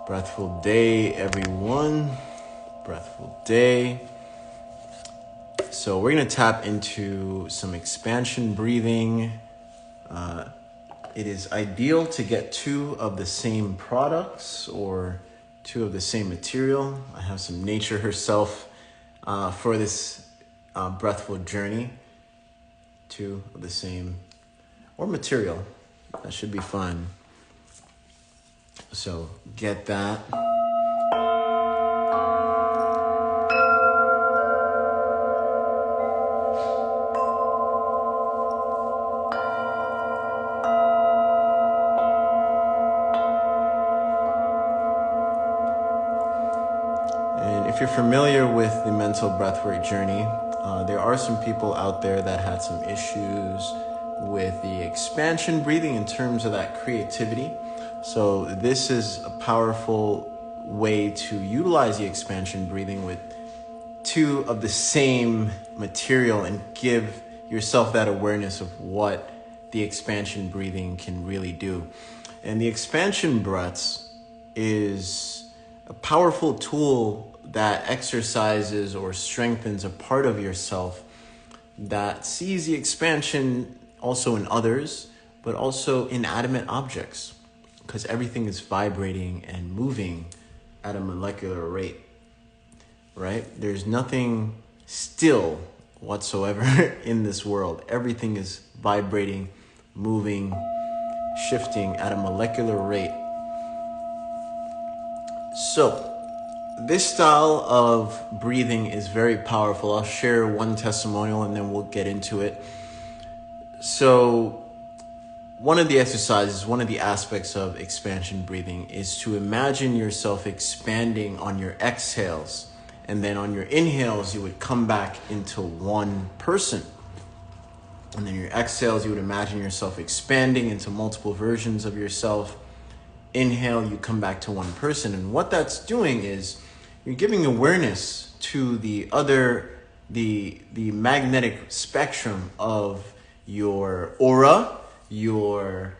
Breathful day, everyone. Breathful day. So we're going to tap into some expansion breathing. It is ideal to get 2 of the same products or 2 of the same material. I have some nature herself for this breathful journey. 2 of the same or material. That should be fun. So get that. And if you're familiar with the mental breathwork journey, there are some people out there that had some issues with the expansion breathing in terms of that creativity. So this is a powerful way to utilize the expansion breathing with 2 of the same material and give yourself that awareness of what the expansion breathing can really do. And the expansion breaths is a powerful tool that exercises or strengthens a part of yourself that sees the expansion also in others, but also inanimate objects, because everything is vibrating and moving at a molecular rate, right? There's nothing still whatsoever in this world. Everything is vibrating, moving, shifting at a molecular rate. So this style of breathing is very powerful. I'll share one testimonial and then we'll get into it. So one of the exercises, one of the aspects of expansion breathing is to imagine yourself expanding on your exhales. And then on your inhales, you would come back into one person. And then your exhales, you would imagine yourself expanding into multiple versions of yourself. Inhale, you come back to one person. And what that's doing is you're giving awareness to the magnetic spectrum of your aura, your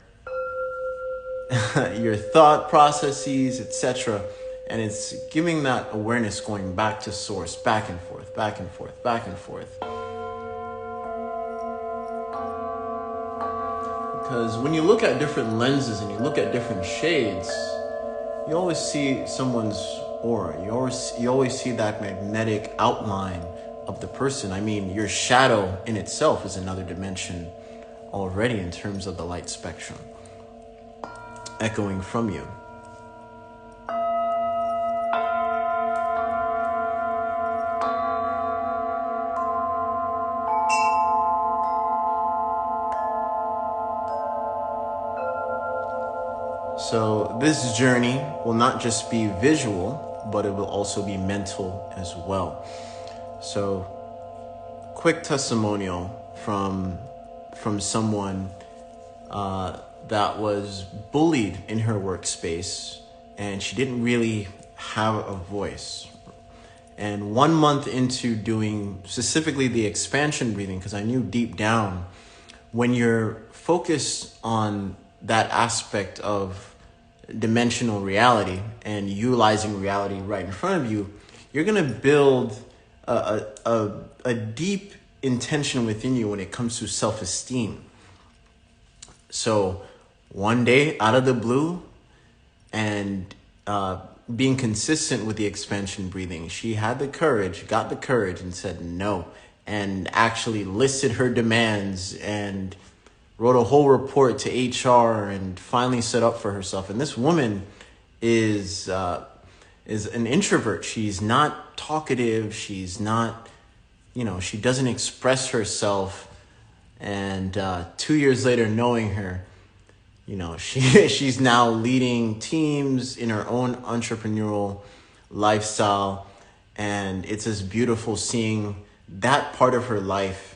thought processes, etc. And it's giving that awareness going back to source, back and forth, back and forth, back and forth. Because when you look at different lenses and you look at different shades, you always see someone's aura. You always see that magnetic outline of the person. I mean, your shadow in itself is another dimension already in terms of the light spectrum echoing from you. So this journey will not just be visual, but it will also be mental as well. So quick testimonial from someone that was bullied in her workspace, and she didn't really have a voice. And 1 month into doing specifically the expansion breathing, because I knew deep down, when you're focused on that aspect of dimensional reality and utilizing reality right in front of you, you're going to build a deep intention within you when it comes to self-esteem. So one day out of the blue, and being consistent with the expansion breathing, she got the courage and said no, and actually listed her demands and wrote a whole report to HR and finally set up for herself. And this woman is an introvert. She's not talkative. She's not, she doesn't express herself. And 2 years later, knowing her, she's now leading teams in her own entrepreneurial lifestyle. And it's just beautiful seeing that part of her life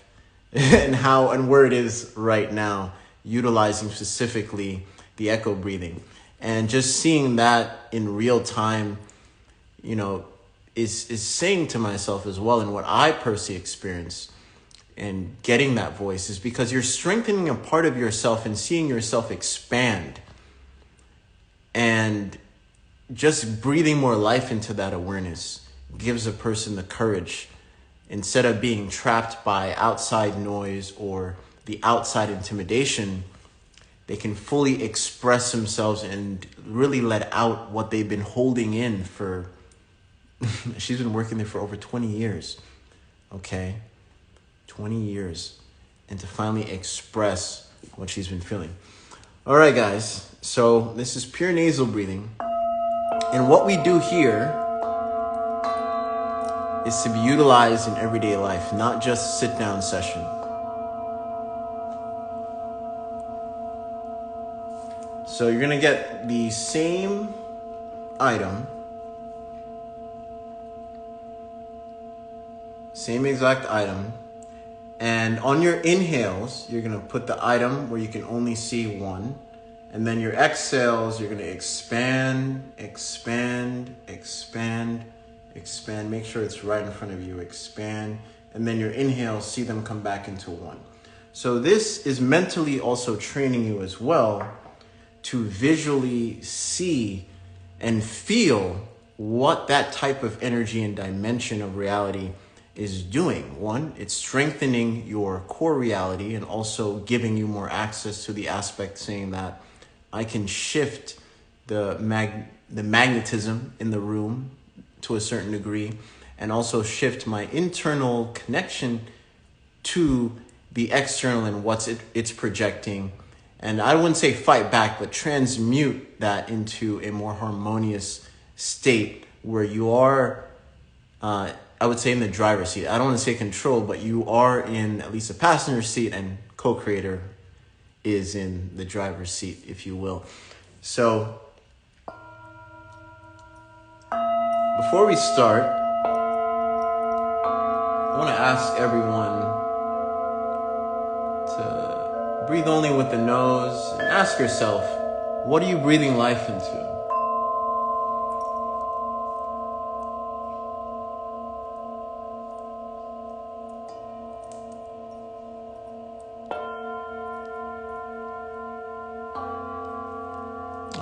and where it is right now, utilizing specifically the echo breathing. And just seeing that in real time, is saying to myself as well, and what I personally experienced and getting that voice is because you're strengthening a part of yourself and seeing yourself expand. And just breathing more life into that awareness gives a person the courage, instead of being trapped by outside noise or the outside intimidation, they can fully express themselves and really let out what they've been holding in for, she's been working there for over 20 years, okay? 20 years. And to finally express what she's been feeling. All right, guys. So this is pure nasal breathing. And what we do here is to be utilized in everyday life, not just sit-down session. So you're going to get the same item, same exact item, and on your inhales, you're going to put the item where you can only see one, and then your exhales, you're going to expand, expand, expand, expand. Make sure it's right in front of you, expand, and then your inhales, see them come back into one. So this is mentally also training you as well to visually see and feel what that type of energy and dimension of reality is doing. One, it's strengthening your core reality and also giving you more access to the aspect saying that I can shift the magnetism in the room to a certain degree and also shift my internal connection to the external and what's it's projecting. And I wouldn't say fight back, but transmute that into a more harmonious state where you are, I would say, in the driver's seat. I don't want to say control, but you are in at least a passenger seat, and co-creator is in the driver's seat, if you will. So before we start, I want to ask everyone to breathe only with the nose and ask yourself, what are you breathing life into?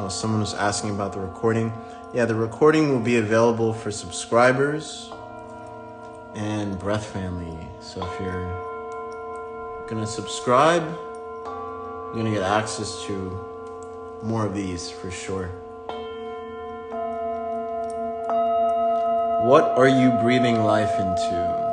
Oh, someone was asking about the recording. Yeah, the recording will be available for subscribers and Breath Family. So if you're gonna subscribe, you're gonna get access to more of these for sure. What are you breathing life into?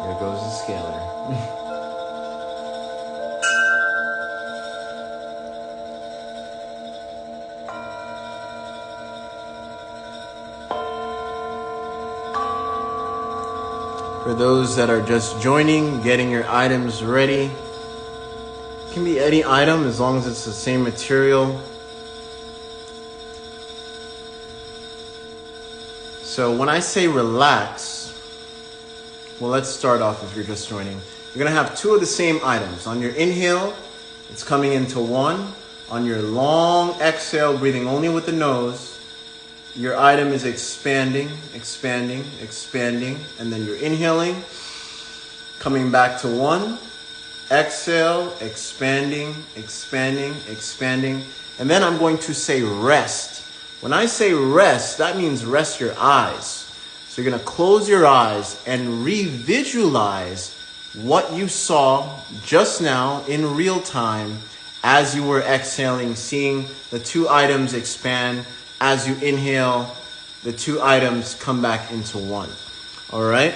There goes the scalar. For those that are just joining, getting your items ready. It can be any item as long as it's the same material. So when I say relax, well, let's start off if you're just joining. You're going to have two of the same items. On your inhale, it's coming into one. On your long exhale, breathing only with the nose, your item is expanding, expanding, expanding. And then you're inhaling, coming back to one. Exhale, expanding, expanding, expanding. And then I'm going to say rest. When I say rest, that means rest your eyes. So you're going to close your eyes and re-visualize what you saw just now in real time as you were exhaling, seeing the two items expand. As you inhale, the two items come back into one. All right?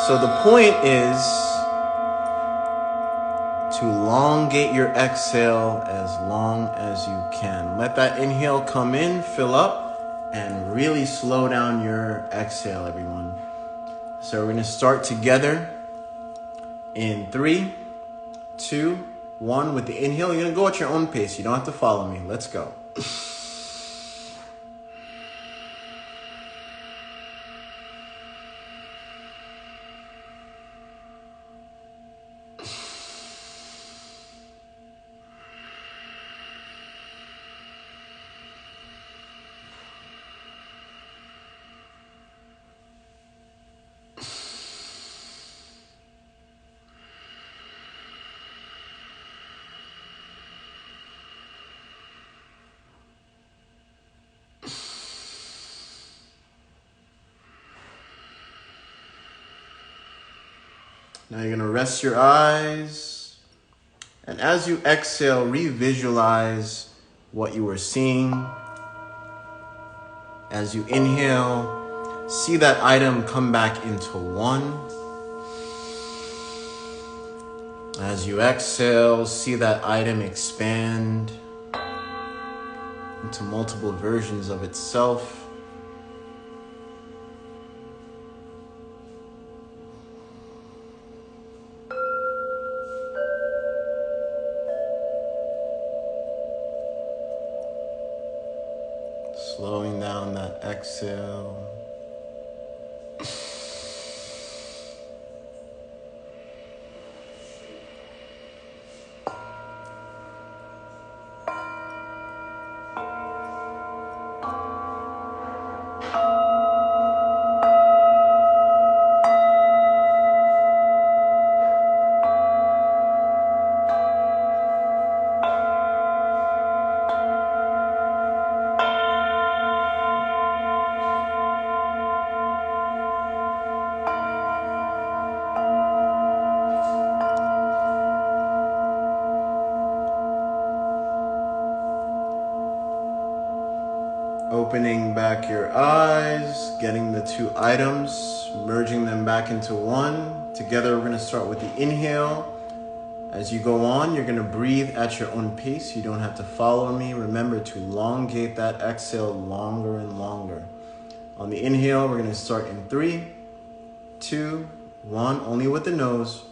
So the point is to elongate your exhale as long as you can. Let that inhale come in, fill up, and really slow down your exhale, everyone. So we're going to start together in 3, 2, 1. With the inhale, you're going to go at your own pace. You don't have to follow me. Let's go. Now you're going to rest your eyes. And as you exhale, revisualize what you were seeing. As you inhale, see that item come back into one. As you exhale, see that item expand into multiple versions of itself. Slowing down that exhale. Opening back your eyes, getting the two items, merging them back into one. Together, we're going to start with the inhale. As you go on, you're going to breathe at your own pace. You don't have to follow me. Remember to elongate that exhale longer and longer. On the inhale, we're going to start in 3, 2, 1, only with the nose.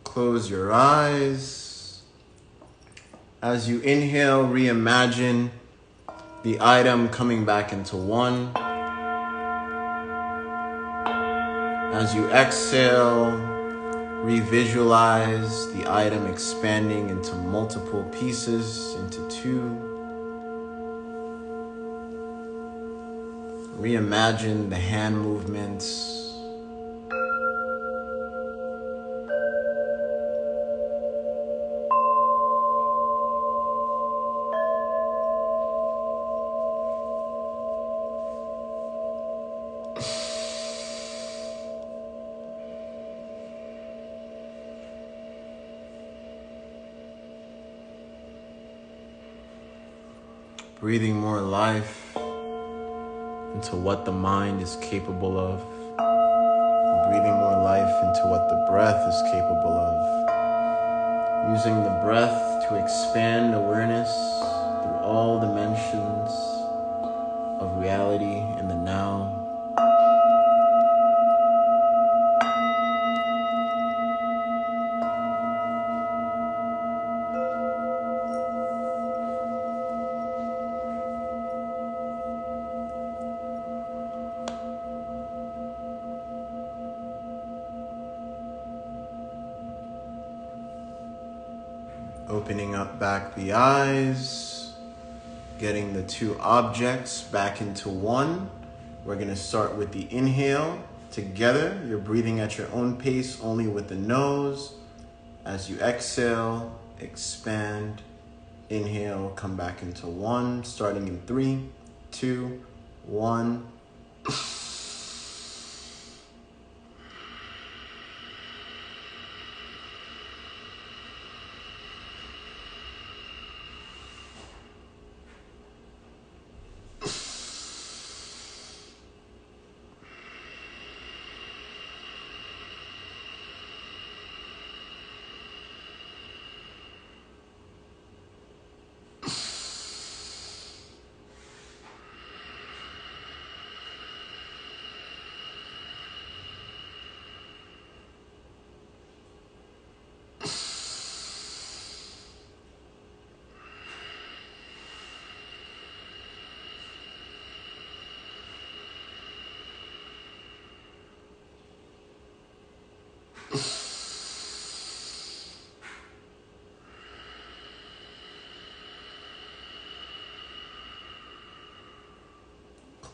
Close your eyes. As you inhale, reimagine the item coming back into one. As you exhale, revisualize the item expanding into multiple pieces, into 2. Reimagine the hand movements. Breathing more life into what the mind is capable of. Breathing more life into what the breath is capable of. Using the breath to expand awareness through all dimensions of reality in the now. Opening up back the eyes, getting the two objects back into one. We're going to start with the inhale. Together, you're breathing at your own pace, only with the nose. As you exhale, expand, inhale, come back into one, starting in 3, 2, 1.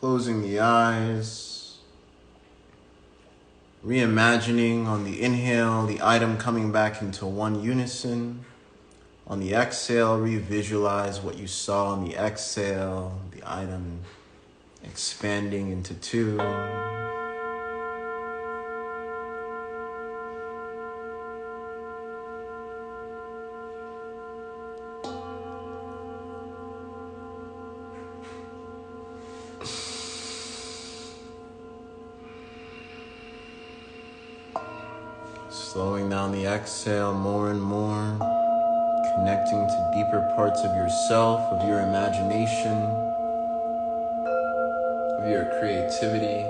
Closing the eyes. Reimagining on the inhale, the item coming back into one unison. On the exhale, revisualize what you saw on the exhale, the item expanding into two. Slowing down the exhale more and more, connecting to deeper parts of yourself, of your imagination, of your creativity.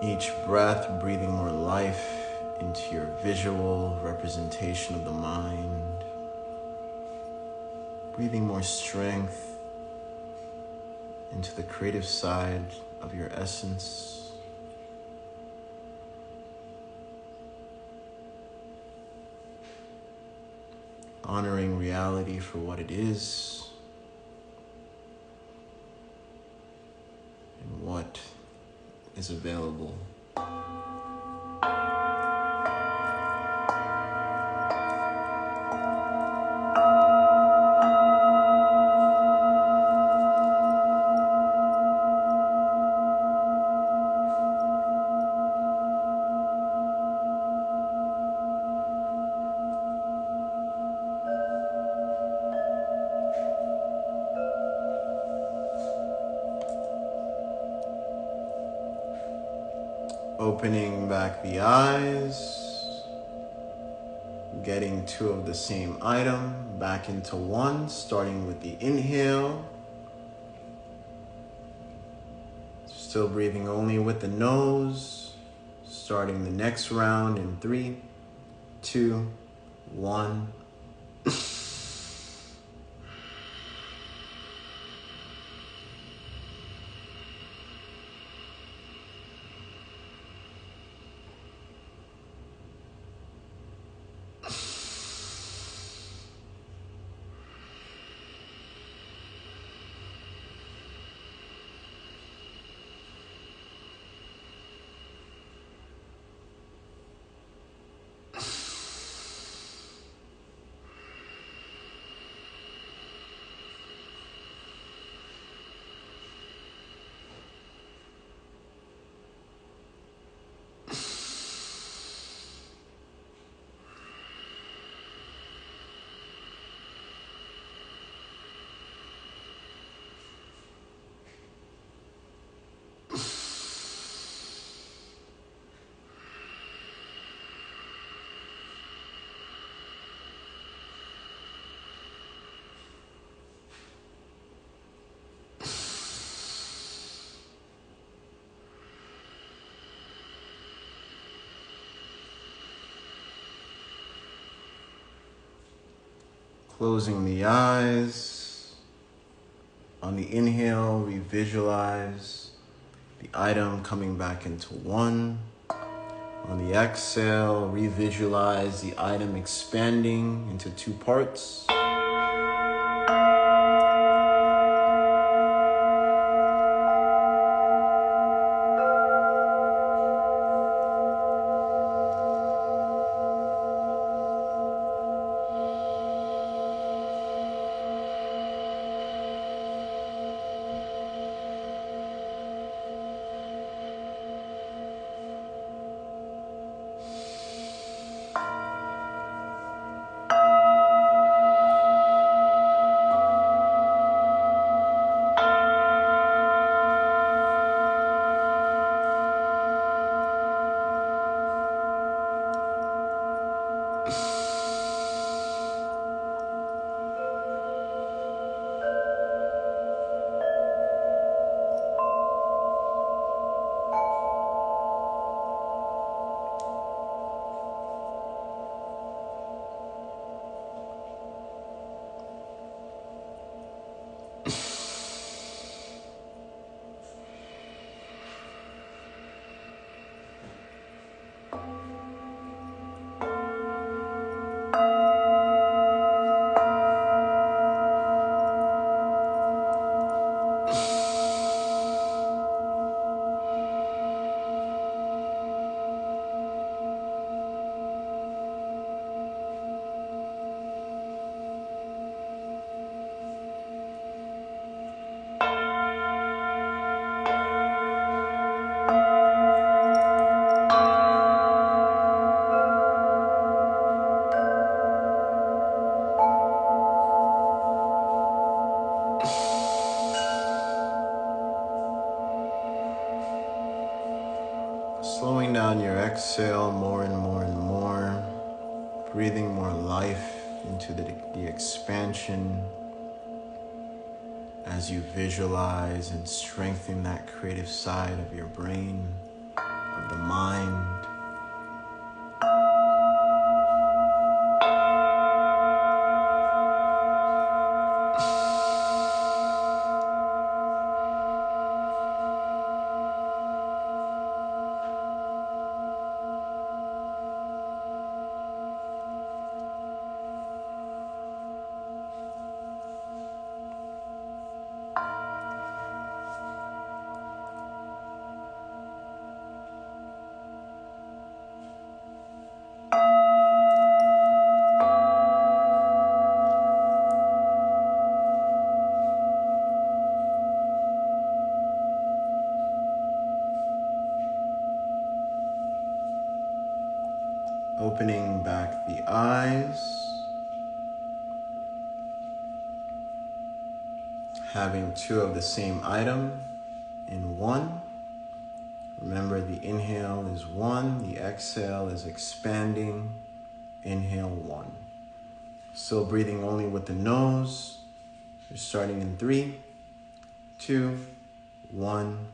Each breath breathing more life into your visual representation of the mind. Breathing more strength into the creative side of your essence. Honoring reality for what it is and what is available. Opening back the eyes, getting two of the same item back into one, starting with the inhale. Still breathing only with the nose, starting the next round in 3, 2, 1. Closing the eyes. On the inhale, revisualize the item coming back into one. On the exhale, revisualize the item expanding into two parts. Slowing down your exhale more and more and more, breathing more life into the expansion as you visualize and strengthen that creative side of your brain, of the mind. Opening back the eyes, having two of the same item in one. Remember, the inhale is 1, the exhale is expanding. Inhale 1. Still breathing only with the nose. You're starting in 3, 2, 1.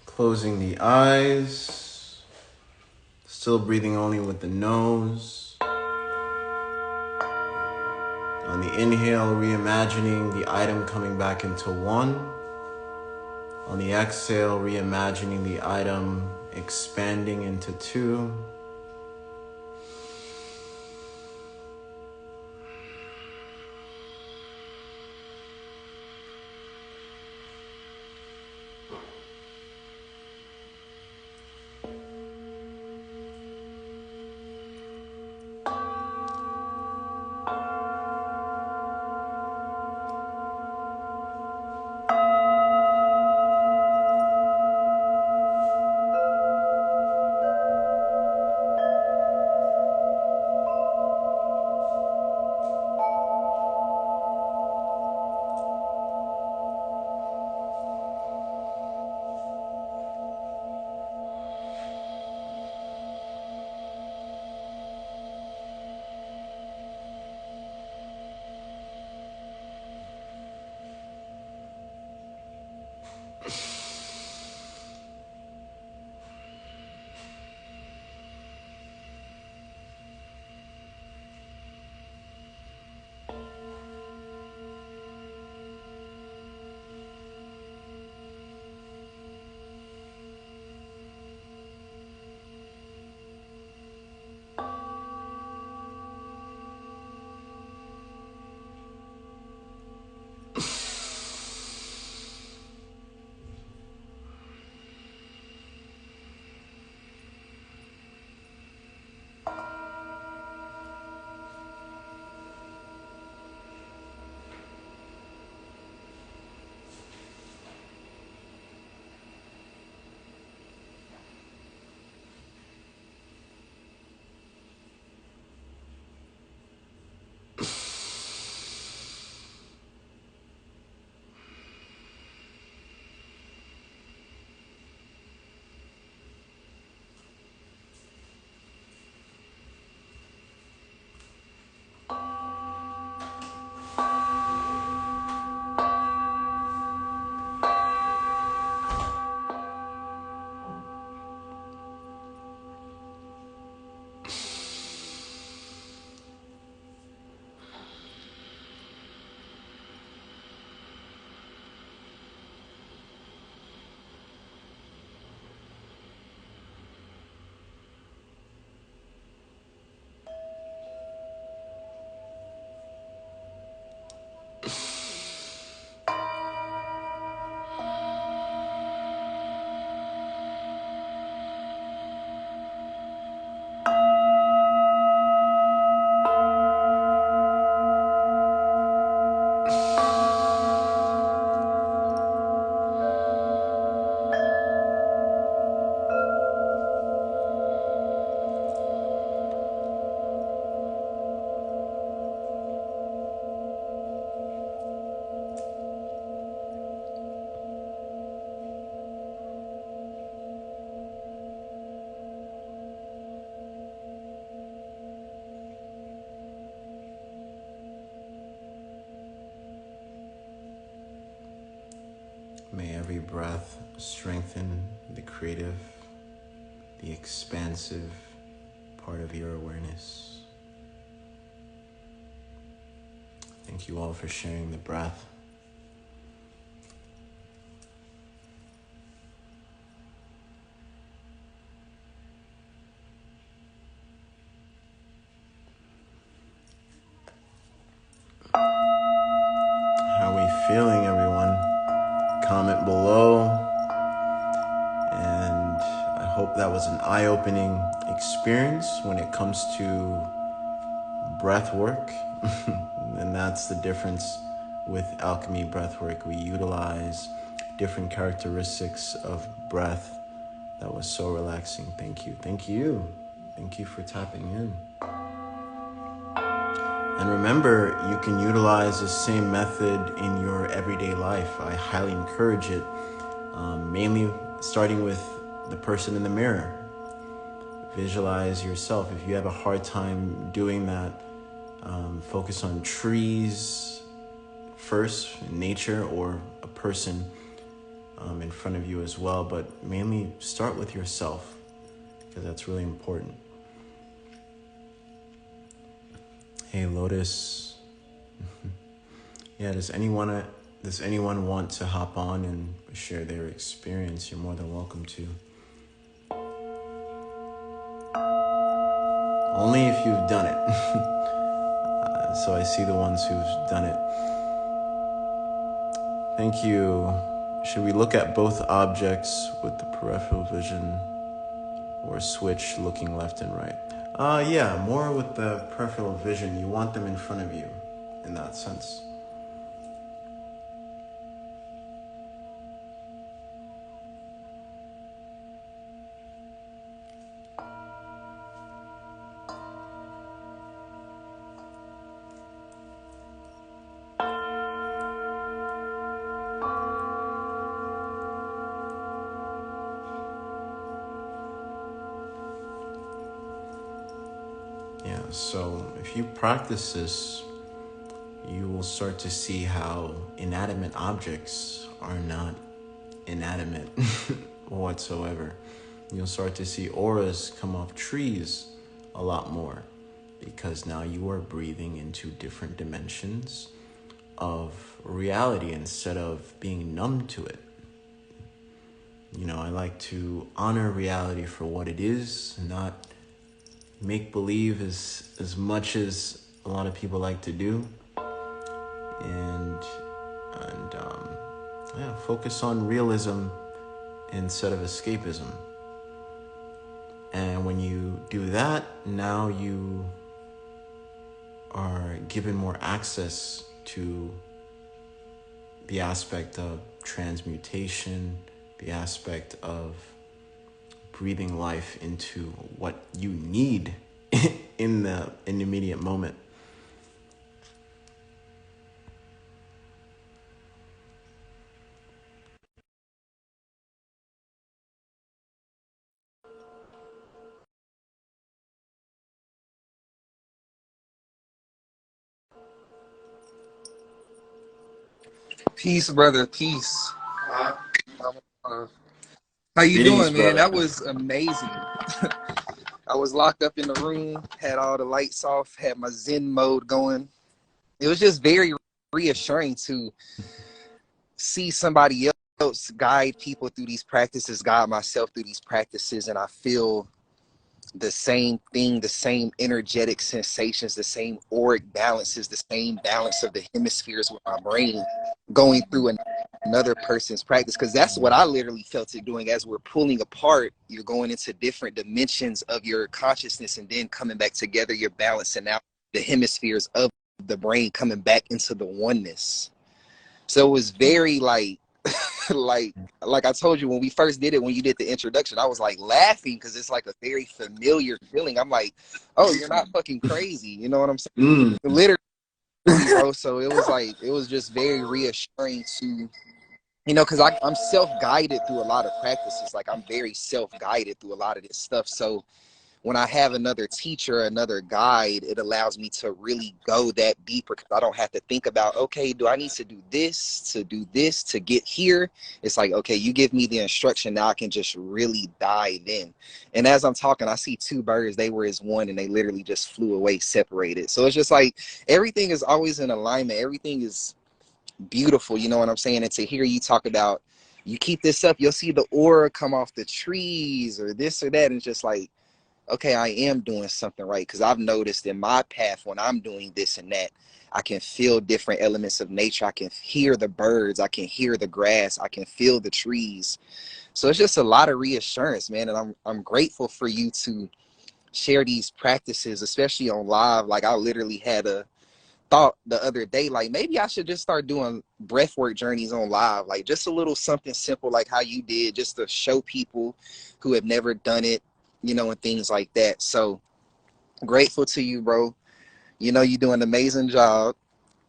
Closing the eyes, still breathing only with the nose. On the inhale, reimagining the item coming back into 1. On the exhale, reimagining the item expanding into 2. every breath strengthen the creative, the expansive part of your awareness. Thank you all for sharing the breath. How are we feeling, everyone? Comment below. And I hope that was an eye-opening experience when it comes to breath work. And that's the difference with alchemy breathwork. We utilize different characteristics of breath. That was so relaxing. Thank you. Thank you. Thank you for tapping in. And remember, you can utilize the same method in your everyday life. I highly encourage it, mainly starting with the person in the mirror. Visualize yourself. If you have a hard time doing that, focus on trees first, nature, or a person in front of you as well, but mainly start with yourself, because that's really important. Hey, Lotus. Yeah, does anyone want to hop on and share their experience? You're more than welcome to. Only if you've done it. So I see the ones who've done it. Thank you. Should we look at both objects with the peripheral vision or switch looking left and right? Yeah, more with the peripheral vision. You want them in front of you in that sense. Yeah, so if you practice this, you will start to see how inanimate objects are not inanimate whatsoever. You'll start to see auras come off trees a lot more, because now you are breathing into different dimensions of reality instead of being numb to it. You know, I like to honor reality for what it is, not make believe as much as a lot of people like to do, and yeah, focus on realism instead of escapism. And when you do that, now you are given more access to the aspect of transmutation, the aspect of breathing life into what you need in the immediate moment. Peace, brother. Peace. How you Peace, doing, man? brother. That was amazing. I was locked up in the room, had all the lights off, had my Zen mode going. It was just very reassuring to see somebody else guide people through these practices, guide myself through these practices, and I feel the same thing, the same energetic sensations, the same auric balances, the same balance of the hemispheres with my brain going through another person's practice, because that's what I literally felt it doing. As we're pulling apart, you're going into different dimensions of your consciousness, and then coming back together, you're balancing out the hemispheres of the brain, coming back into the oneness. So it was very like like I told you when we first did it, when you did the introduction, I was like laughing because it's like a very familiar feeling. I'm like, oh, you're not fucking crazy, you know what I'm saying? Literally, bro. So it was just very reassuring to, you know, because I'm self-guided through a lot of practices. Like, I'm very self-guided through a lot of this stuff. So when I have another teacher, another guide, it allows me to really go that deeper because I don't have to think about, okay, do I need to do this to get here? It's like, okay, you give me the instruction, now I can just really dive in. And as I'm talking, I see two birds, they were as one, and they literally just flew away separated. So it's just like everything is always in alignment. Everything is beautiful, you know what I'm saying? And to hear you talk about, you keep this up, you'll see the aura come off the trees or this or that, and it's just like, okay, I am doing something right. Because I've noticed in my path when I'm doing this and that, I can feel different elements of nature. I can hear the birds, I can hear the grass, I can feel the trees. So it's just a lot of reassurance, man. And I'm grateful for you to share these practices, especially on live. Like, I literally had a thought the other day, like maybe I should just start doing breathwork journeys on live, like just a little something simple like how you did, just to show people who have never done it, you know, and things like that. So grateful to you, bro. You know, you're doing an amazing job.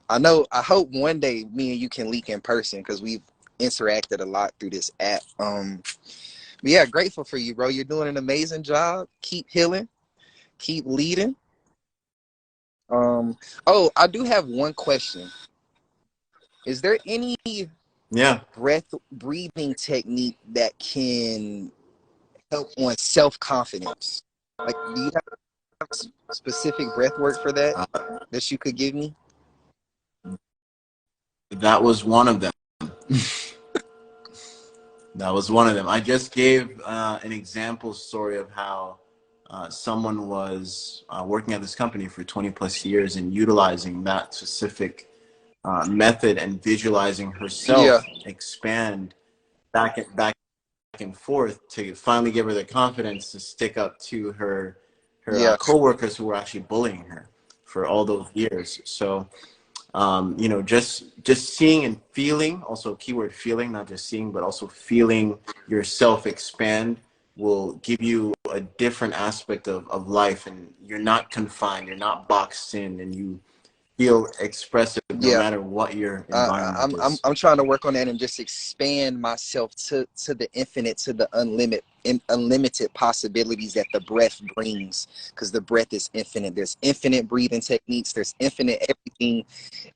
I hope one day me and you can link in person because we've interacted a lot through this app. But yeah, grateful for you, bro. You're doing an amazing job. Keep healing, keep leading. Oh, I do have one question. Is there any Yeah. breathing technique that can help on self-confidence? Like, do you have specific breath work for that Uh, that you could give me? that was one of them. That was one of them. I just gave an example story of how someone was working at this company for 20 plus years and utilizing that specific method and visualizing Yeah, herself expand back and forth to finally give her the confidence to stick up to her yeah, coworkers who were actually bullying her for all those years. So you know, just seeing and feeling, also keyword feeling, not just seeing but also feeling yourself expand will give you a different aspect of life, and you're not confined, you're not boxed in, and you feel expressive no yeah. matter what your environment is. I'm trying to work on that and just expand myself to the infinite, to the unlimited possibilities that the breath brings, because the breath is infinite. There's infinite breathing techniques, there's infinite everything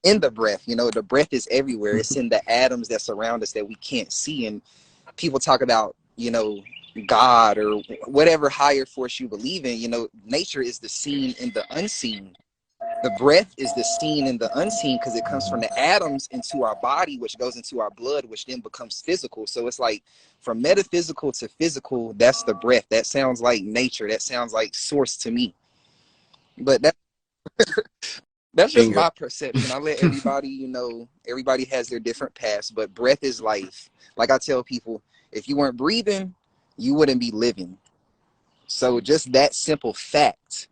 in the breath. You know, the breath is everywhere. It's in the atoms that surround us that we can't see. And people talk about, you know, God or whatever higher force you believe in. You know, nature is the seen in the unseen. The breath is the seen and the unseen because it comes from the atoms into our body, which goes into our blood, which then becomes physical. So it's like from metaphysical to physical, that's the breath. That sounds like nature. That sounds like source to me. But that's just Bingo. my perception. I let everybody, you know, everybody has their different paths, but breath is life. Like I tell people, if you weren't breathing, you wouldn't be living. So just that simple fact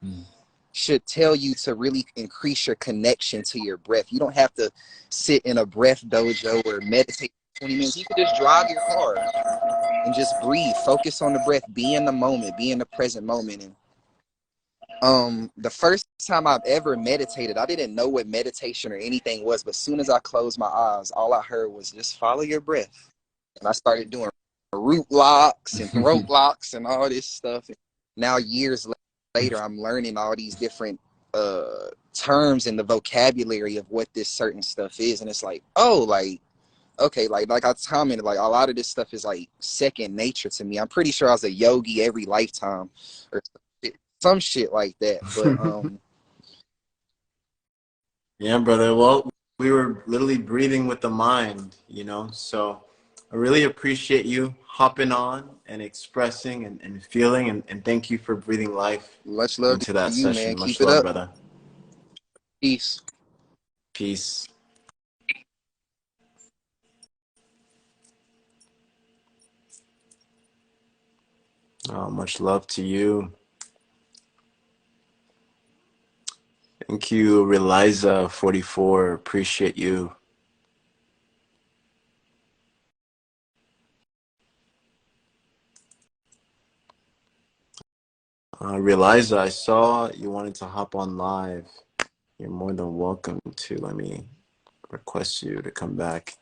should tell you to really increase your connection to your breath. You don't have to sit in a breath dojo or meditate for 20 minutes. You can just drive your car and just breathe. Focus on the breath. Be in the moment. Be in the present moment. And the first time I've ever meditated, I didn't know what meditation or anything was, but as soon as I closed my eyes, all I heard was just follow your breath. And I started doing root locks and throat locks and all this stuff. And now years later, I'm learning all these different terms and the vocabulary of what this certain stuff is. And it's like, oh, like, okay, like I commented, like a lot of this stuff is like second nature to me. I'm pretty sure I was a yogi every lifetime or some shit like that. But Yeah, brother. Well, we were literally breathing with the mind, you know. So I really appreciate you hopping on and expressing and feeling, and thank you for breathing life much love to into that you, man. session. Keep Much it love, up. brother. Peace. Peace. Much love to you. Thank you, Reliza44. Appreciate you. Reliza, I saw you wanted to hop on live. You're more than welcome to. Let me request you to come back.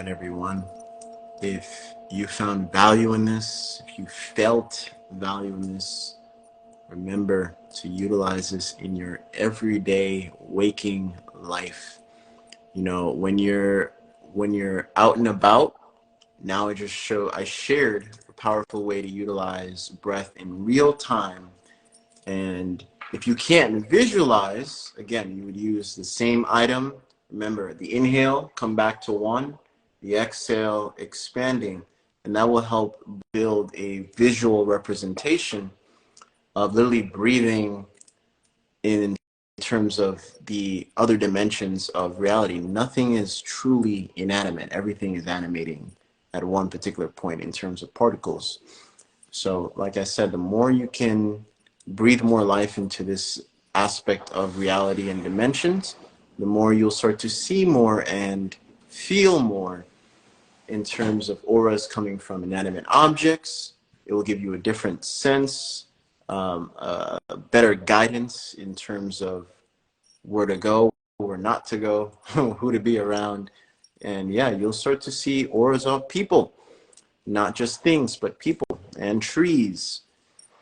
again, everyone. If you found value in this, if you felt value in this, remember to utilize this in your everyday waking life. You know, when you're out and about, now I shared a powerful way to utilize breath in real time. And if you can't visualize, again, you would use the same item. Remember, the inhale, come back to one, the exhale, expanding, and that will help build a visual representation of literally breathing in terms of the other dimensions of reality. Nothing is truly inanimate. Everything is animating at one particular point in terms of particles. So, like I said, the more you can breathe more life into this aspect of reality and dimensions, the more you'll start to see more and feel more in terms of auras coming from inanimate objects. It will give you a different sense, better guidance in terms of where to go, where not to go, who to be around. And yeah, you'll start to see auras of people, not just things, but people and trees,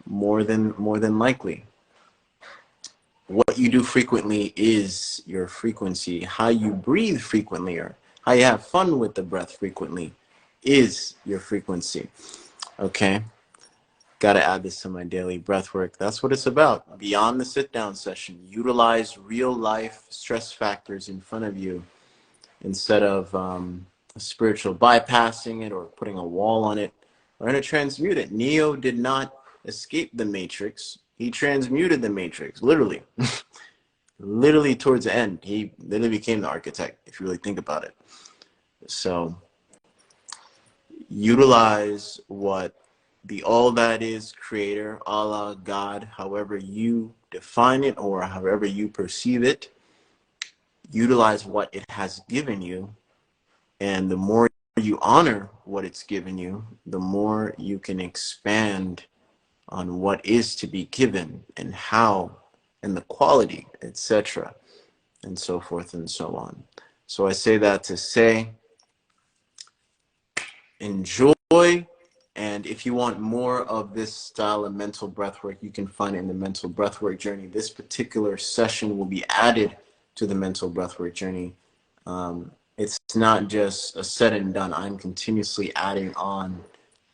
more than likely. What you do frequently is your frequency. How you breathe frequently, or how you have fun with the breath frequently, is your frequency. Okay, got to add this to my daily breath work. That's what it's about. Beyond the sit down session, utilize real life stress factors in front of you instead of spiritual bypassing it or putting a wall on it. We're going to transmute it. Neo did not escape the matrix. He transmuted the matrix, literally. Literally towards the end. He literally became the architect, if you really think about it. So utilize what the all that is creator, Allah, God, however you define it or however you perceive it, utilize what it has given you. And the more you honor what it's given you, the more you can expand on what is to be given and how and the quality, etc., and so forth and so on. So I say that to say, enjoy. And if you want more of this style of mental breathwork, you can find it in the mental breathwork journey. This particular session will be added to the mental breathwork journey. It's not just a said and done. I'm continuously adding on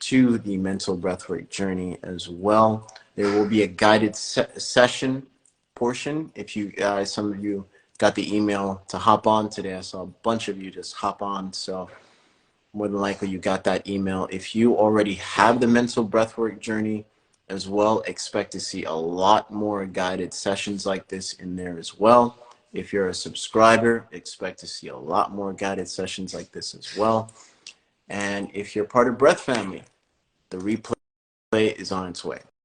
to the mental breathwork journey as well. There will be a guided session portion. If you guys, some of you got the email to hop on today. I saw a bunch of you just hop on. So more than likely you got that email. If you already have the mental breathwork journey as well, expect to see a lot more guided sessions like this in there as well. If you're a subscriber, expect to see a lot more guided sessions like this as well. And if you're part of Breath Family, the replay is on its way.